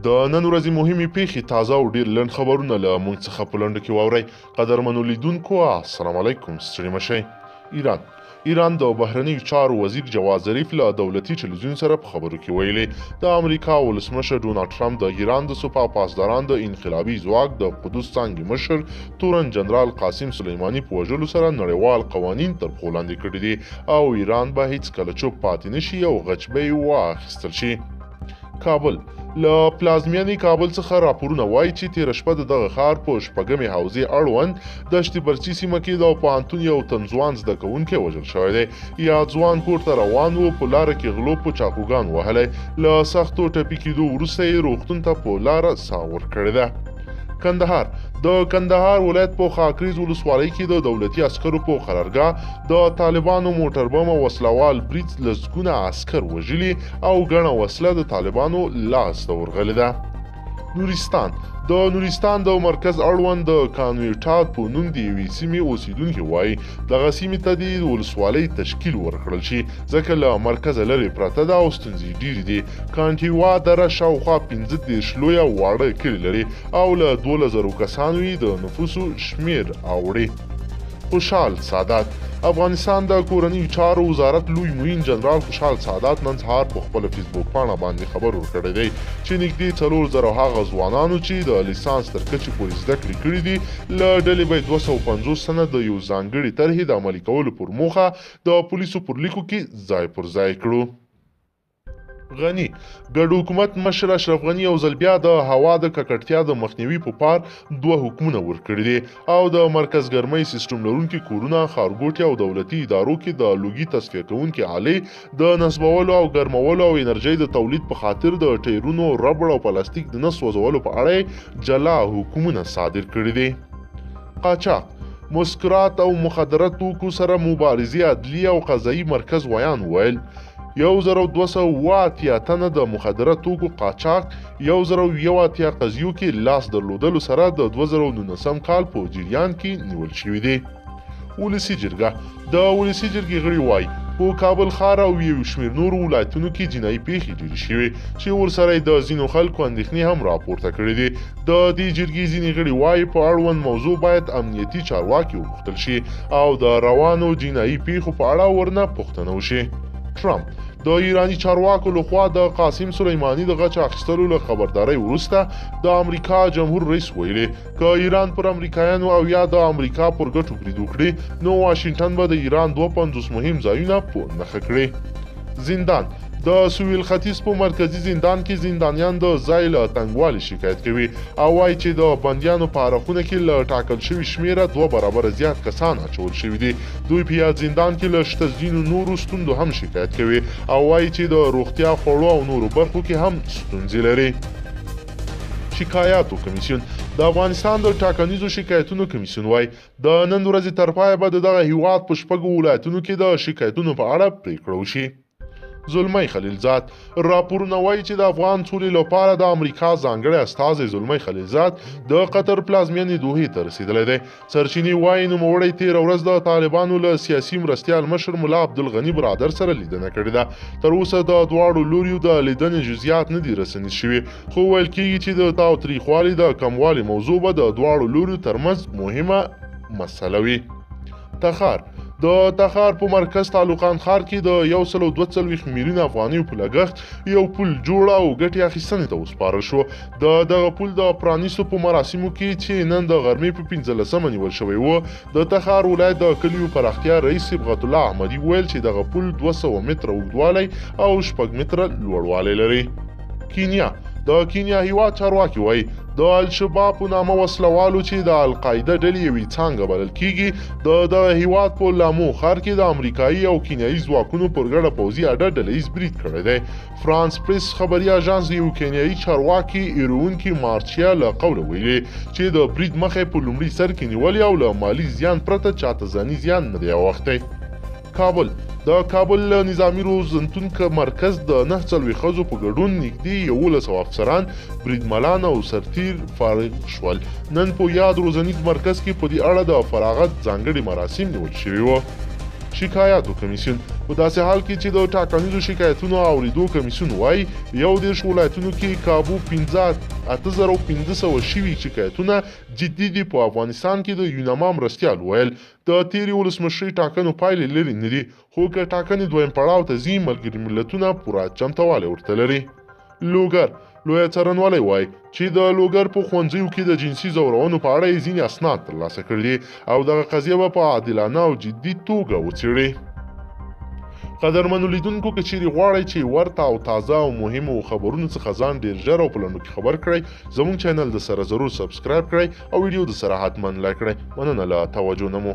د نن ورځې مهمې پیښې تازه او ډیر لنډ خبرونه له موږ څخه په لنډو کې واورئ. قدرمنو لیدونکو السلام علیکم. ستړي مه شئ. ایران د بهرنیو چارو وزیر جواد ظریف له دولتي ټلویزیون سره په خبرو کې ویلي د امریکا ولسمشر ډونالډ ټرمپ د ایران د سپاه پاسداران د انقلابي ځواک د قدس څانګې مشر تورن جنرال قاسم سلیماني په وژلو سره نړیوال قوانین تر پښو لاندې کړي دي او ایران به هیڅکله چوپ پاتې نشي او غچ به یې واخیستل شي. کابل له پلازمینې کابل څخه راپورونه وایي چې تېره شپه د دغه ښار په شپږمې حوزې اړوند دشت برچي سیمه کې د پوهنتون یو تن ځوان زده کوونکی وژل شوی دی. یا ځوان کور ته روان و، په لاره کې غلو په چاقوګان وهلی، له سختو ټپي کېدو وروسته یې روغتون ته په لاره ساه ورکړې ده. کندهار د کندهار ولایت په خاکریز ولسوالۍ کې د دولتي عسکرو په قرارګاه د طالبانو موټر بم او وسلوال بریټ لسګونه عسکر وژلي او ګڼه وسله د طالبانو لاس ته ورغلې ده. نورستان د مرکز اړوند د کانویټات په نوم د یوې سیمې اوسیدونکي وایي دغه سیمې ته د ولسوالۍ تشکیل ورکړل شي ځکه له مرکزه لرې پرته ده او ستونزې ډېرې دي. کانټیوا دره شاوخوا 15 لویه واړه کلي لري او له 12,000 کسانو یې د نفوسو شمیر اوړي. خوشحال سادات افغانستان د کورنیو چارو وزارت لوی معین جنرال خوشحال سادات نن سهار په خپل فیسبوک پاڼه باندې خبر ورکړی دی چې نږدې 4,000 هغه ځوانانو چې د لیسانس تر کچې پورې زده کړې کړي دي له ډلې به 250 تنه د یو ځانګړي طرحې د عملي کولو پر موخه د پولیسو پر لیکو کې ځای پر ځای کړو. غنی ګډ حکومت مشر اشرف غنی یو ځل بیا د هوا د ککړتیا د مخنیوي په پار 2 حکمونه ورکړي دي او د مرکز ګرمۍ سیستم لرونکي کورونه، ښارګوټي او دولتي ادارو کې د لوګي تصفیه کوونکي آلې د نصبولو او ګرمولو او انرژۍ د تولید په خاطر د ټایرونو، ربړ او پلاستیک د نه سوځولو په اړه جلا حکمونه صادر کړي دي. قاچاق مسکرات او مخدره توکو سره مبارزې عدلیه او قضایي مرکز ویان ویل 1,280 تنه د مخدره توکو قاچاق 1,081 قضیو کې لاس درلودلو سره د 2019 کال په جریان کې نیول شوي دي. ولسي جرګه د ولسي جرګې غړي وایي په کابل ښار او یو شمېر نورو ولایتونو کې جنایي پیښې ډېرې شوې چې ورسره د ځینو خلکو اندېښنې هم راپورته کړې دي. د دې جرګې ځینې غړي وایي په اړوند موضوع باید امنیتي چارواکي وپوښتل شي او د روانو جنایي پیښو په اړه ورنه پوښتنه وشي. ټرمپ د ایرانی چارواکو لخوا د قاسم سلیماني د غچ اخیستلو له خبردارۍ وروسته د امریکا جمهور رئیس ویلي که ایران پر امریکایانو او یا د امریکا پر ګټو برید وکړي نو واشنګټن به د ایران 250 مهم ځایونه په نښه کړي. زندان د سویل ختیځ په مرکزی زندان کې زندانیان د ځای له تنګوالي شکایت کوي او وایي چې د بندیانو په اړخونه کې له ټاکل شوي شمیره 2 برابره زیات کسان اچول شوي دي. دوی په یاد زندان کې له شته ځینو نورو ستونزو هم شکایت کوي او وایي چې د روغتیا، خوړو او نورو برخو کې هم ستونزې لري. شکایاتو کمیسیون د افغانستان د ټاکنیزو شکایتونو کمیسیون وایي د نن ورځې تر پایه به د دغه هیواد په 6 ولایتونو کې د شکایتونو په اړه پریکړه وشي. زلمی خلیلزاد راپورونه وایي چې د افغان سولې لپاره د امریکا ځانګړی استازی زلمی خلیلزاد د قطر پلازمینې دوحې ته رسیدلی دی. سرچینې وایي نوموړی تېره ورځ د طالبانو له سیاسي مرستیال مشر ملا عبدالغني برادر سره لیدنه کړې ده. تر اوسه د دواړو لوریو د لیدنې جزئیات نه دي رسنیز شوي خو ویل کېږي چې د تاوتریخوالي د کموالي موضوع به د دواړو لوریو ترمنځ مهمه مسله وي. تخار د تخار په مرکز تعلقان ښار کې د 142 میلیون افغانیو په لګښت یو پل جوړ او ګټې اخیستنې ته وسپارل شو. دغه پل د پرانیستو په مراسمو کې چې نن د غرمې په 15مه نیول شوی و د تخار ولایت د کلیو پراختیا رئیس صبغت الله احمدي ویل چې دغه پل 200 متره اوږدوالی او 6 متره لوړوالی لري. کینیا د کینیا هیواد چارواکي وایي د الشباب په نامه وسلوالو چې د القاعده ډلې یوې څانګه بلل کیږي د هیواد په لامو ښار کې د امریکایي او کینیایي ځواکونو پر ګډه پوځي اډه ډلهییز برید کړی دی. فرانس پریس خبري اژانس یو کینیایي چارواکي ایرونکي مارچیا له قوله ویلي چې د برید مخه په لومړي سر کې نیولې او له مالی زیان پرته چاته ځاني زیان نه دی اوښتی. کابل د کابل نظامی روزنتون مرکز د 9 ښځو په ګډون نږدې 11 افسران، بریدملان او سرتیر فارغ شول. نن په یاد روزنیز مرکز کې په دې اړه د فراغت ځانګړي مراسم نیول شوي وو. شکایاتو کمیسیون په داسې حال کې چې د ټاکنیزو شکایتونو اوریدو کمیسیون وایي 11 ولایتونو کې کابو 8500 شوي شکایتونه جدي دي. په افغانستان کې د یوناما مرستیال ویل د تیرې ولسمشرۍ ټاکنو پایلې لرې نه دي، خو که ټاکنې دویم پړاو ته ځي ملګري ملتونه پوره چمتوالی ورته لري. لوګر لویه څارنوالی وایي چې د لوګر په ښوونځیو کې د جنسي ځورونو په اړه یې ځینې اسناد ترلاسه کړي دي او دغه قضیه به په عادلانه او جدي توګه وڅېړي. قدرمنو لیدونکو که چیرې غواړئ چې ورته او تازه او مهمو خبرونو څخه ځان ډېر ژر او په لنډو کې خبر کړئ، زموږ چینل د سره ضرور سبسکرایب کړئ او ویډیو د سره حتما لایک کړئ. مننه له توجه نه مو.